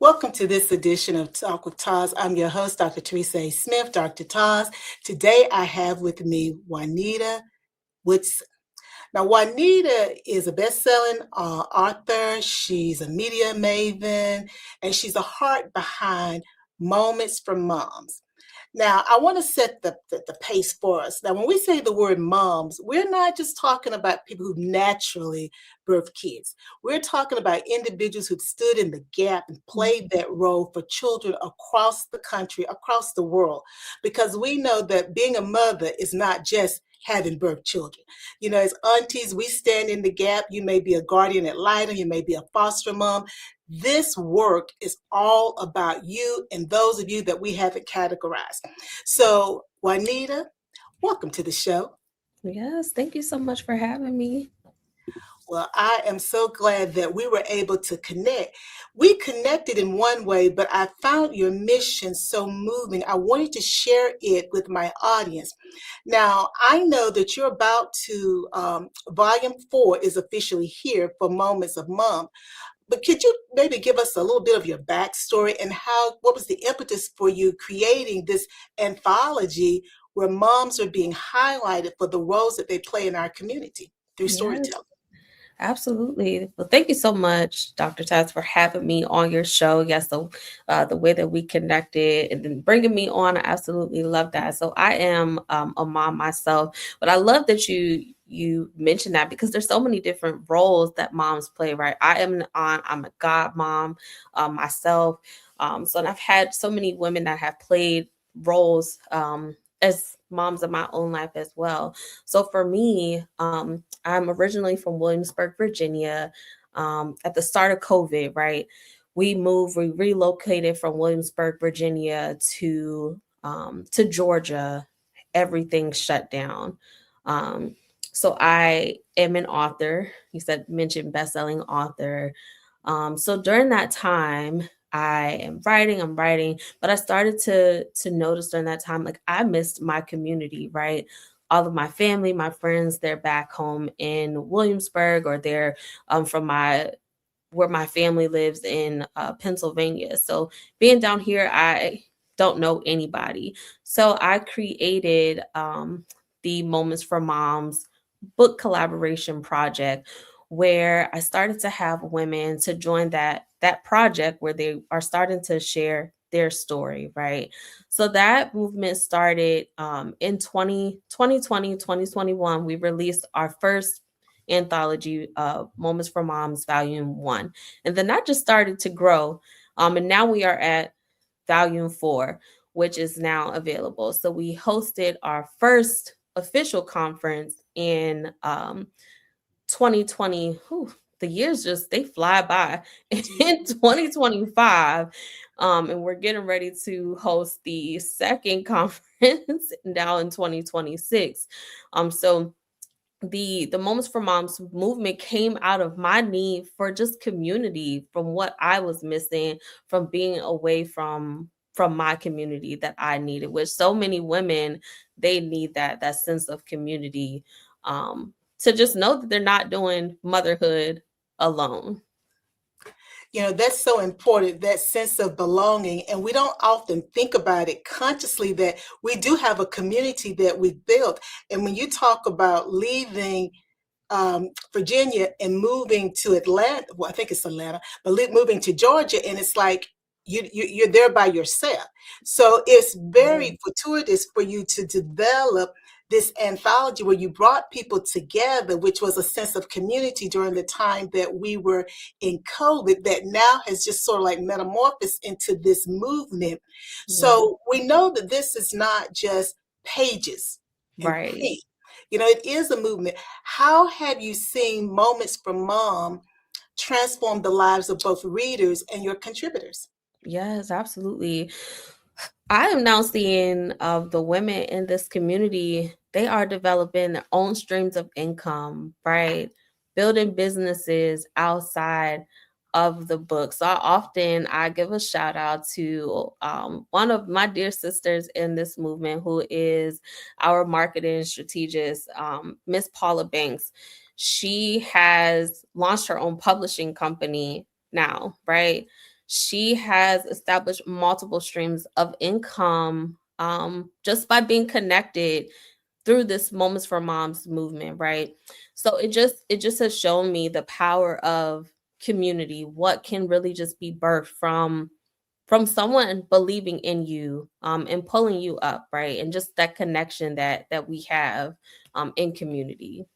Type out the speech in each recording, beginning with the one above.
Welcome to this edition of Talk with TAS. I'm your host, Dr. Teresa A. Smith, Dr. TAS. Today I have with me Juanita Woodson. Now, Juanita is a best-selling author. She's a media maven, and she's a heart behind Moments from Moms. Now, I want to set the pace for us. Now, when we say the word moms, we're not just talking about people who naturally birth kids. We're talking about individuals who've stood in the gap and played that role for children across the country, across the world, because we know that being a mother is not just having birth children. You know, as aunties, we stand in the gap. You may be a guardian ad litem, you may be a foster mom. This work is all about you and those of you that we haven't categorized. So, Juanita, welcome to the show. Yes, thank you so much for having me. Well, I am so glad that we were able to connect. We connected in one way, but I found your mission so moving. I wanted to share it with my audience. Now, I know that you're about to, volume 4 is officially here for Moments of Mom. But could you maybe give us a little bit of your backstory and what was the impetus for you creating this anthology where moms are being highlighted for the roles that they play in our community through Yes, storytelling? absolutely. Well, thank you so much, Dr. Taz, for having me on your show. Yes, the way that we connected and then bringing me on, I absolutely love that. So I am a mom myself, but I love that you mentioned that because there's so many different roles that moms play. Right? I am an aunt. I'm a godmom myself. So and I've had so many women that have played roles as moms in my own life as well. So for me, I'm originally from Williamsburg, Virginia. At the start of COVID, right, we relocated from Williamsburg, Virginia to Georgia. Everything shut down. Um, so I am an author. You said mentioned best-selling author. So during that time, I'm writing, but I started to notice during that time, like I missed my community, right? All of my family, my friends, they're back home in Williamsburg, or they're from my where my family lives in Pennsylvania. So being down here, I don't know anybody. So I created the Moments for Moms book collaboration project, where I started to have women to join that project where they are starting to share their story, right? So that movement started in 2021. We released our first anthology, Moments for Moms, Volume 1. And then that just started to grow. And now we are at Volume 4, which is now available. So we hosted our first official conference in 2020. Whew, the years just they fly by in 2025. And we're getting ready to host the second conference now in 2026. So the Moments for Moms movement came out of my need for just community, from what I was missing from being away from my community that I needed. Which so many women, they need that sense of community, to just know that they're not doing motherhood alone. You know, that's so important, that sense of belonging. And we don't often think about it consciously that we do have a community that we've built. And when you talk about leaving Virginia and moving to Atlanta, well, I think it's Atlanta, but moving to Georgia, and it's like you're there by yourself. So it's very fortuitous for you to develop this anthology where you brought people together, which was a sense of community during the time that we were in COVID, that now has just sort of like metamorphosed into this movement. Yeah. So we know that this is not just pages and Right. paint. You know, it is a movement. How have you seen Moments from Mom transform the lives of both readers and your contributors? Yes, absolutely. I am now seeing of the women in this community, they are developing their own streams of income, right? Building businesses outside of the book. So I give a shout out to one of my dear sisters in this movement, who is our marketing strategist, Miss Paula Banks. She has launched her own publishing company now, right? she has established multiple streams of income just by being connected through this Moments for Moms movement, right? So it just has shown me the power of community, what can really just be birthed from someone believing in you and pulling you up, right? And just that connection that we have in community.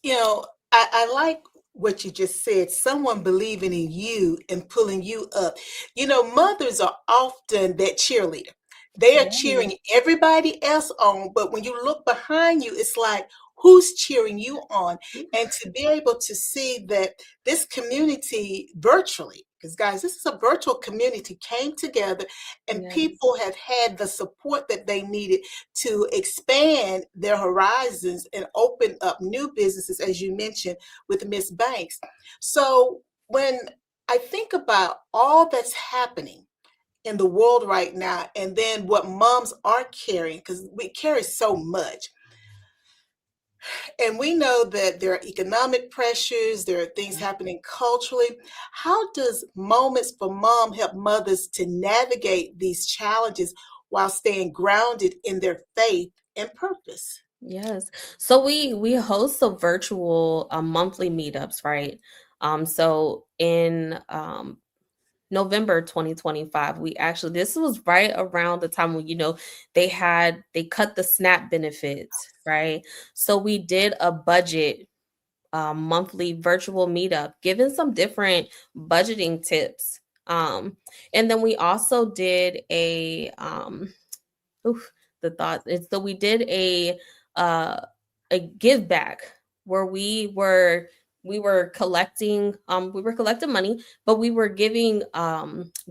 You know, I like what you just said, someone believing in you and pulling you up. You know, mothers are often that cheerleader. They are Yeah. cheering everybody else on, but when you look behind you, it's like, who's cheering you on? And to be able to see that this community virtually, because guys, this is a virtual community, came together and Yes. people have had the support that they needed to expand their horizons and open up new businesses, as you mentioned with Miss Banks. So when I think about all that's happening in the world right now, and then what moms are carrying, because we carry so much, and we know that there are economic pressures, there are things happening culturally. How does Moments for Mom help mothers to navigate these challenges while staying grounded in their faith and purpose? Yes. So we host some virtual monthly meetups, right? So in November 2025, we actually, this was right around the time when they cut the SNAP benefits, right? So we did a budget monthly virtual meetup, giving some different budgeting tips. And then we also did oof, the thoughts. And so we did uh, a give back where we were collecting money, but we were giving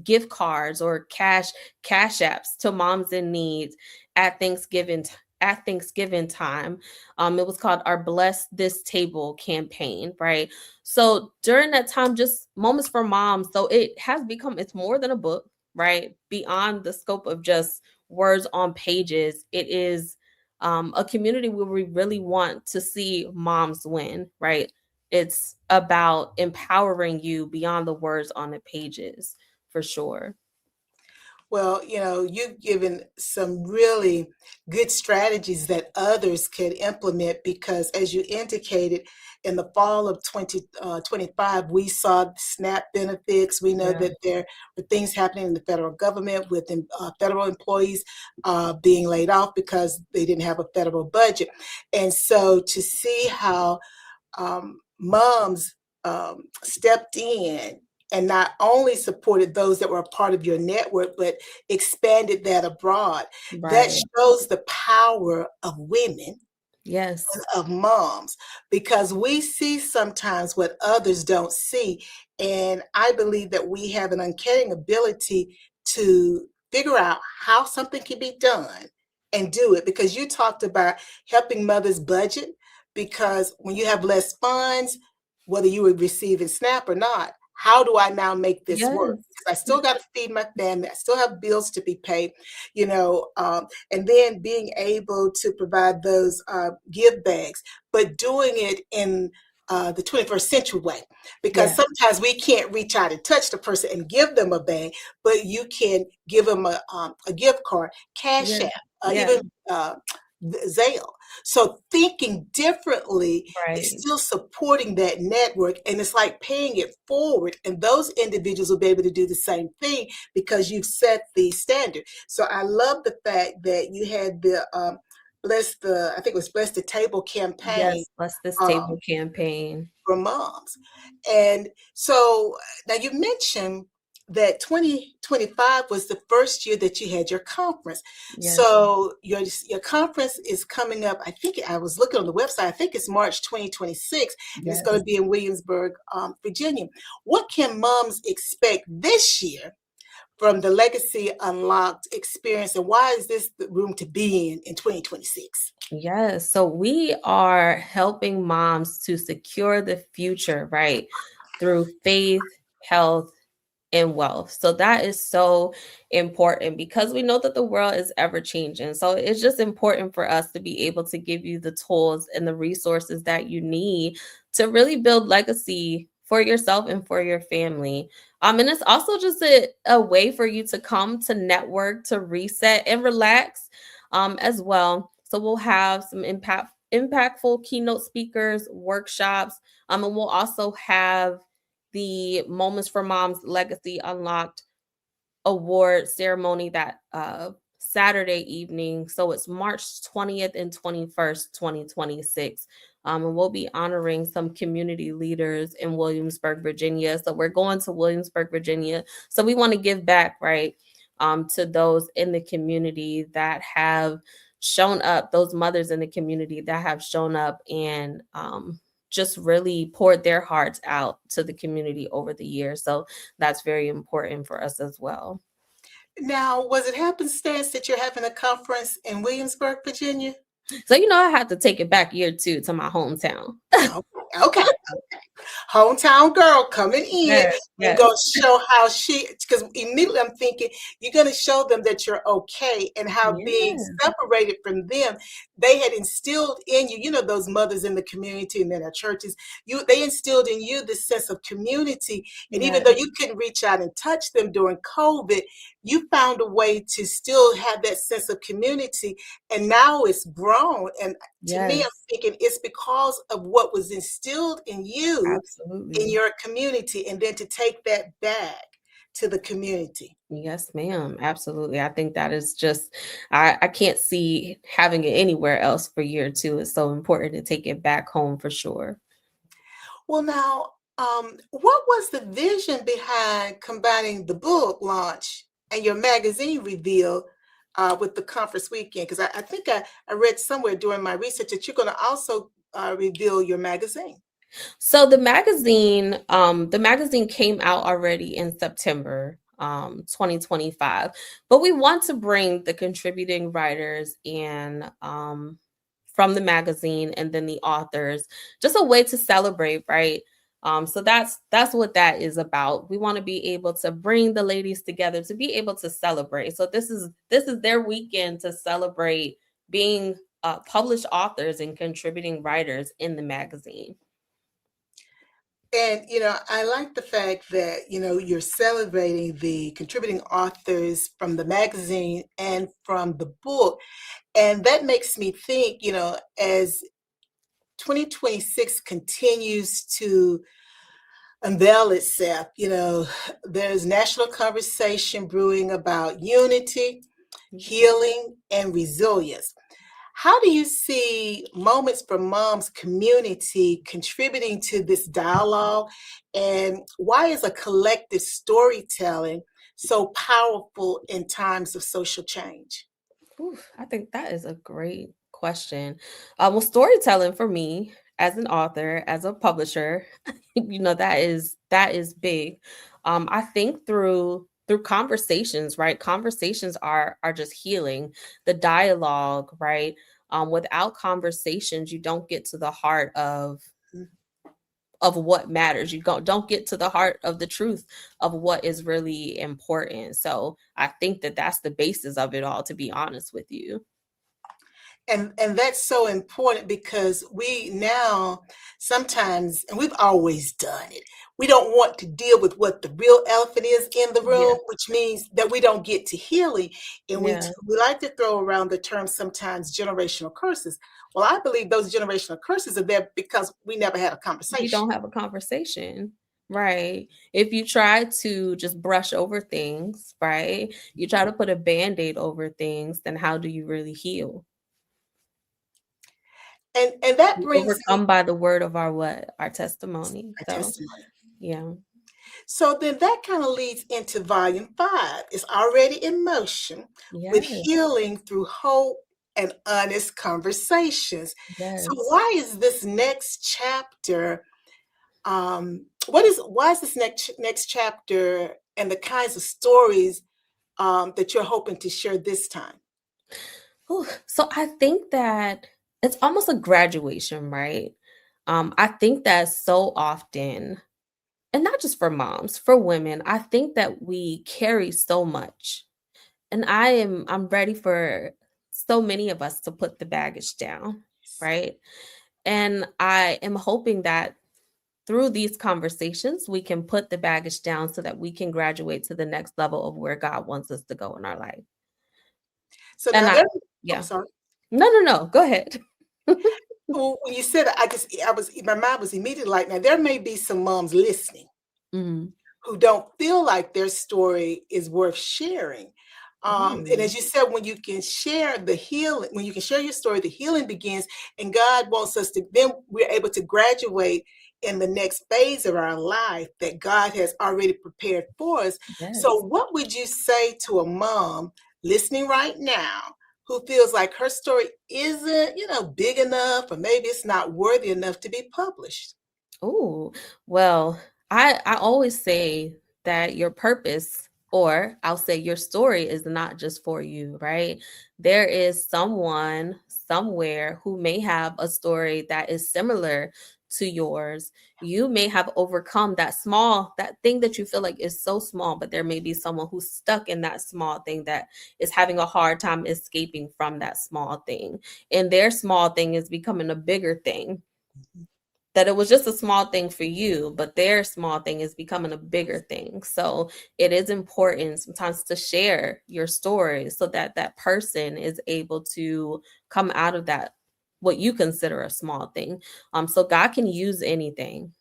gift cards or cash apps to moms in need at Thanksgiving time. It was called our Bless This Table campaign, right? So during that time, just Moments for Moms. So it's more than a book, right? Beyond the scope of just words on pages, it is a community where we really want to see moms win, right? It's about empowering you beyond the words on the pages, for sure. Well, you know, you've given some really good strategies that others could implement because, as you indicated, in the fall of 2025, we saw SNAP benefits. We know Yeah. that there were things happening in the federal government with federal employees being laid off because they didn't have a federal budget. And so to see how moms stepped in and not only supported those that were a part of your network, but expanded that abroad. That Right. shows the power of women, Yes. of moms, because we see sometimes what others don't see. And I believe that we have an uncanny ability to figure out how something can be done and do it. Because you talked about helping mothers budget, because when you have less funds, whether you were receiving SNAP or not, how do I now make this work? Yes. Because I still got to feed my family, I still have bills to be paid, you know, and then being able to provide those give bags, but doing it in the 21st century way, because Yeah. sometimes we can't reach out and touch the person and give them a bag, but you can give them a gift card, Cash Yeah. App, Yeah. even Zelle. So thinking differently is Right. still supporting that network, and it's like paying it forward, and those individuals will be able to do the same thing because you've set the standard. So I love the fact that you had the I think it was Bless the Table campaign Yes. Bless This um, Table campaign. for moms. And so now you mentioned that 2025 was the first year that you had your conference. Yes. So your conference is coming up. I think I was looking on the website. I think it's March 2026, and it's going Yes. to be in Williamsburg, Virginia. What can moms expect this year from the Legacy Unlocked experience, and why is this the room to be in 2026? Yes. So we are helping moms to secure the future, right? Through faith, health, and wealth. So that is so important because we know that the world is ever changing. So it's just important for us to be able to give you the tools and the resources that you need to really build legacy for yourself and for your family. And it's also just a way for you to come to network, to reset and relax as well. So we'll have some impactful keynote speakers, workshops, and we'll also have the Moments for Moms Legacy Unlocked award ceremony that Saturday evening. So it's March 20th and 21st, 2026. And we'll be honoring some community leaders in Williamsburg, Virginia. So we're going to Williamsburg, Virginia. So we want to give back, right, to those in the community that have shown up, those mothers in the community that have shown up and just really poured their hearts out to the community over the years. So that's very important for us as well. Now, was it happenstance that you're having a conference in Williamsburg, Virginia? So, I had to take it back year two to my hometown. Okay. Hometown girl coming in Yes, and yes, go show how because immediately I'm thinking you're going to show them that you're okay, and how being yeah, separated from them, they had instilled in you, those mothers in the community and in our churches, they instilled in you this sense of community. And even yes, though you couldn't reach out and touch them during COVID, you found a way to still have that sense of community. And now it's grown. And to me, I'm yes, thinking it's because of what was instilled in you in absolutely. your community, and then to take that back to the community. Yes, ma'am. Absolutely. I think that is just, I can't see having it anywhere else for year two. It's so important to take it back home for sure. Well, now, what was the vision behind combining the book launch and your magazine reveal with the conference weekend? Because I think I read somewhere during my research that you're going to also reveal your magazine. So the magazine came out already in September 2025, but we want to bring the contributing writers and from the magazine and then the authors, just a way to celebrate, right? So that's what that is about. We want to be able to bring the ladies together to be able to celebrate. So this is their weekend to celebrate being published authors and contributing writers in the magazine. And, I like the fact that, you're celebrating the contributing authors from the magazine and from the book. And that makes me think, as 2026 continues to unveil itself, there's national conversation brewing about unity, healing, and resilience. How do you see Moments for Moms community contributing to this dialogue? And why is a collective storytelling so powerful in times of social change? Oof, I think that is a great question. Well, storytelling for me as an author, as a publisher, that is big. I think through conversations, right? Conversations are just healing. The dialogue, right? Without conversations, you don't get to the heart of what matters. You don't get to the heart of the truth of what is really important. So I think that that's the basis of it all, to be honest with you. And that's so important, because we now sometimes, and we've always done it, we don't want to deal with what the real elephant is in the Yeah, room, which means that we don't get to healing. And we yeah. we like to throw around the term sometimes generational curses. Well, I believe those generational curses are there because we never had a We conversation. don't have a conversation. Right. If you try to just brush over things, right? You try to put a band-aid over things, then how do you really heal? And that We brings me overcome by the word of our what? Our testimony. a So testimony. yeah. So then that kind of leads into volume 5. It's already in motion, with Yes. healing through hope and honest conversations. So Yes. why is this next chapter? Why is this next chapter and the kinds of stories that you're hoping to share this time? Ooh, so I think that it's almost a graduation, right? I think that so often, and not just for moms, for women, I think that we carry so much. And I'm ready for so many of us to put the baggage down, right? And I am hoping that through these conversations, we can put the baggage down so that we can graduate to the next level of where God wants us to go in our life. So And now I, there, I'm yeah, sorry. no, go ahead. Well, when you said it, I was, my mind was immediately like, now there may be some moms listening Mhm. who don't feel like their story is worth sharing. And Ooh, as you said, when you can share the healing, when you can share your story, the healing begins, and God wants us to, then we're able to graduate in the next phase of our life that God has already prepared for us. So, yes. what would you say to a mom listening right now who feels like her story isn't, big enough, or maybe it's not worthy enough to be published? Oh, well, I always say that your purpose, or I'll say your story, is not just for you, right? There is someone somewhere who may have a story that is similar to yours. You may have overcome that thing that you feel like is so small, but there may be someone who's stuck in that small thing that is having a hard time escaping from that small thing. And their small thing is becoming a bigger thing, that it was just a small thing for you, but their small thing is becoming a bigger thing. So it is important sometimes to share your story so that that person is able to come out of that, what you consider a small thing. So God can use anything.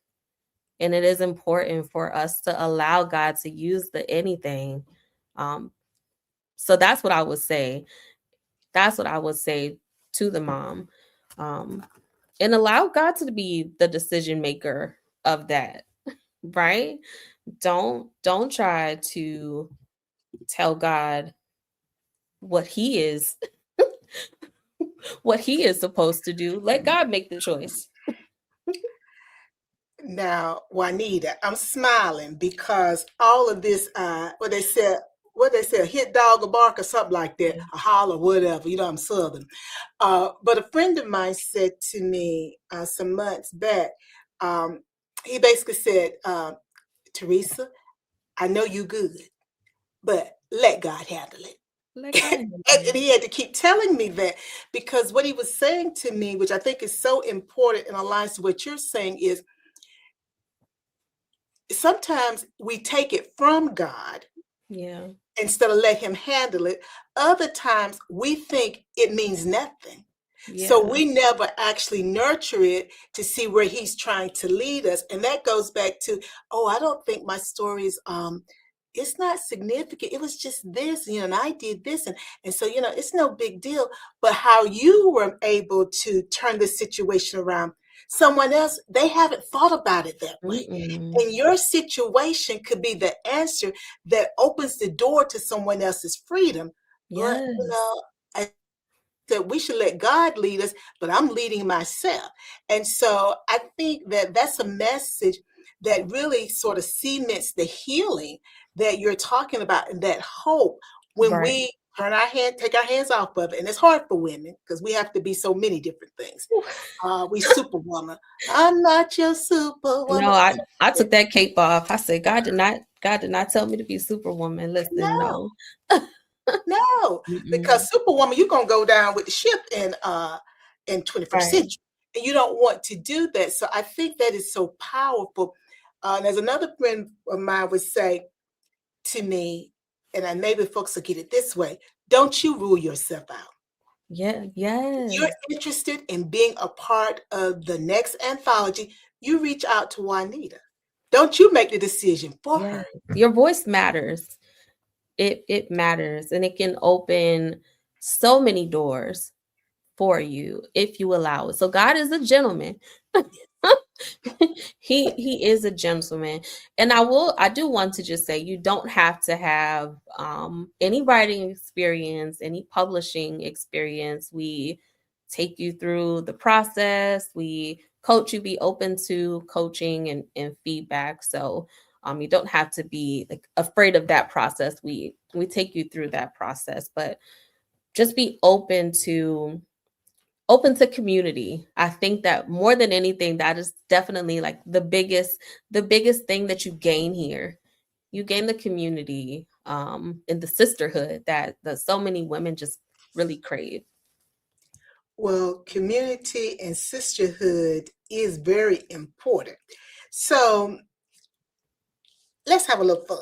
And it is important for us to allow God to use the anything. Um, so that's what I would say. That's what I would say to the mom. Um, and allow God to be the decision maker of that, right? Don't try to tell God what he is what he is supposed to do. Let God make the choice. Now, Juanita, I'm smiling because all of this, what they say, a hit dog, a bark, or something like that, Yeah. a holler, whatever. I'm Southern. But a friend of mine said to me some months back, um, he basically said, Teresa, I know you good, but let God handle it. Let God handle And it. he had to keep telling me that, because what he was saying to me, which I think is so important and aligns to what you're saying, is sometimes we take it from God Yeah. instead of let him handle it. Other times we think it means nothing. So Yeah. we never actually nurture it to see where he's trying to lead us. And that goes back to, oh, I don't think my story is it's not significant. It was just this, and I did this. And so, it's no big deal. But how you were able to turn the situation around, someone else, they haven't thought about it that way. Mm-mm. And your situation could be the answer that opens the door to someone else's freedom. But, Yes. I that we should let God lead us, but I'm leading myself. And so I think that that's a message that really sort of cements the healing that you're talking about, and that hope when Right. we take our hands off of it. And it's hard for women because we have to be so many different things. We superwoman. I'm not your No, superwoman. I took that cape off. I said, God did not tell me to be superwoman. Listen, No, no. no, Mm-mm. because Superwoman, you're gonna go down with the ship in 21st Right. century, and you don't want to do that. So I think that is so powerful. There's another friend of mine would say to me, and I maybe folks will get it this way: don't you rule yourself out. Yeah. If you're Yes. interested in being a part of the next anthology, you reach out to Juanita. Don't you make the decision for Yes. her. Your voice matters. It matters, and it can open so many doors for you if you allow it. So God is a gentleman. He is a gentleman. And I do want to just say, you don't have to have any writing experience, any publishing experience. We take you through the process. We coach you, be open to coaching and feedback. So you don't have to be like afraid of that process. We take you through that process, but just be open to community. I think that more than anything, that is definitely like the biggest thing that you gain here. You gain the community, and the sisterhood that so many women just really crave. Well, community and sisterhood is very important. So let's have a little fun.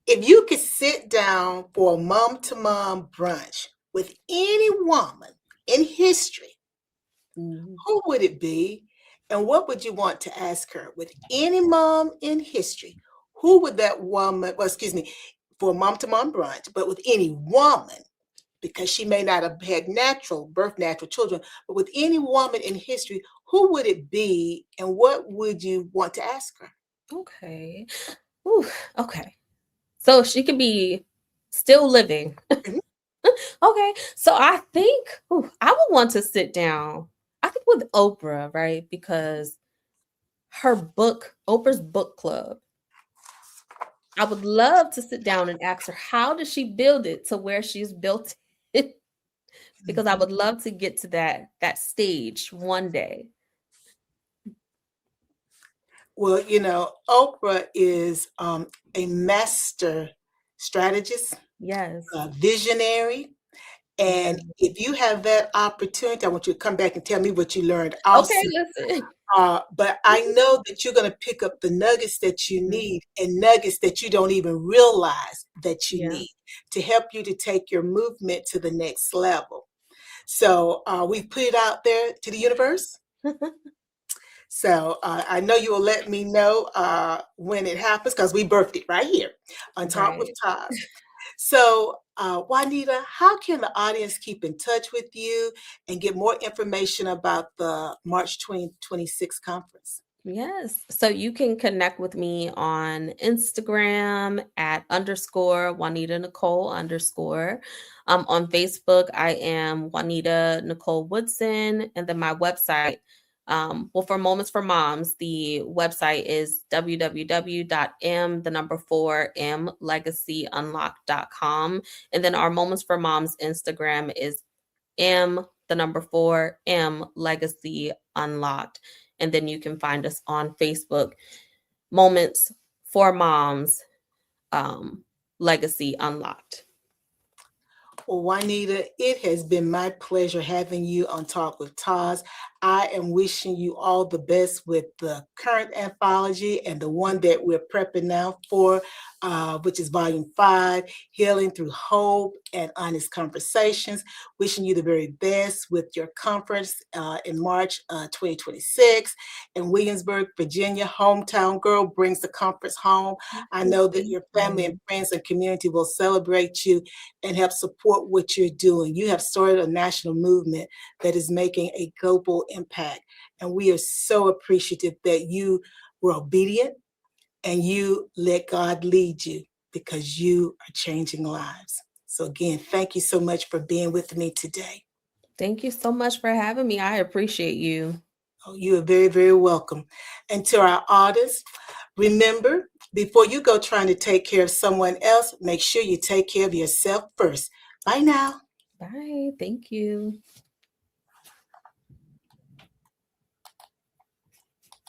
If you could sit down for a mom to mom brunch with any woman in history, Mhm. who would it be? And what would you want to ask her? With any mom in history, who would that woman, well, excuse me, for a mom to mom brunch, but with any woman, because she may not have had natural children, but with any woman in history, who would it be and what would you want to ask her? Okay. Ooh, okay. So she could be still living. Mhm. Okay. So I think I would want to sit down, I think with Oprah, right? Because Oprah's book club, I would love to sit down and ask her, how did she build it to where she's built it? Because I Mhm. would love to get to that stage one day. Well, Oprah is a master strategist, Yes. visionary. And Yeah. if you have that opportunity, I want you to come back and tell me what you learned Okay, also. listen. But I know that you're going to pick up the nuggets that you Mhm. need and nuggets that you don't even realize that you Yeah. need to help you to take your movement to the next level. So we put it out there to the universe. So I know you will let me know when it happens because we birthed it right here on Talk with Right. Todd. So, Juanita, how can the audience keep in touch with you and get more information about the March 2026 conference? Yes. So you can connect with me on Instagram at underscore Juanita Nicole underscore. On Facebook, I am Juanita Nicole Woodson. And then my website, well, for Moments for Moms, the website is www.m, the number 4, mlegacyunlock.com. And then our Moments for Moms Instagram is M, the number 4, Legacy Unlocked. And then you can find us on Facebook, Moments for Moms, Legacy Unlocked. Well, Juanita, it has been my pleasure having you on Talk with Taz. I am wishing you all the best with the current anthology and the one that we're prepping now for, which is Volume 5, Healing Through Hope and Honest Conversations. Wishing you the very best with your conference in March 2026 in Williamsburg, Virginia. Hometown Girl brings the conference home. I know that Thank your family and you. friends and community will celebrate you and help support what you're doing. You have started a national movement that is making a global impact. And we are so appreciative that you were obedient and you let God lead you because you are changing lives. So, again, thank you so much for being with me today. Thank you so much for having me. I appreciate you. Oh, you are very, very welcome. And to our audience, remember, before you go trying to take care of someone else, make sure you take care of yourself first. Bye now. Bye. Thank you.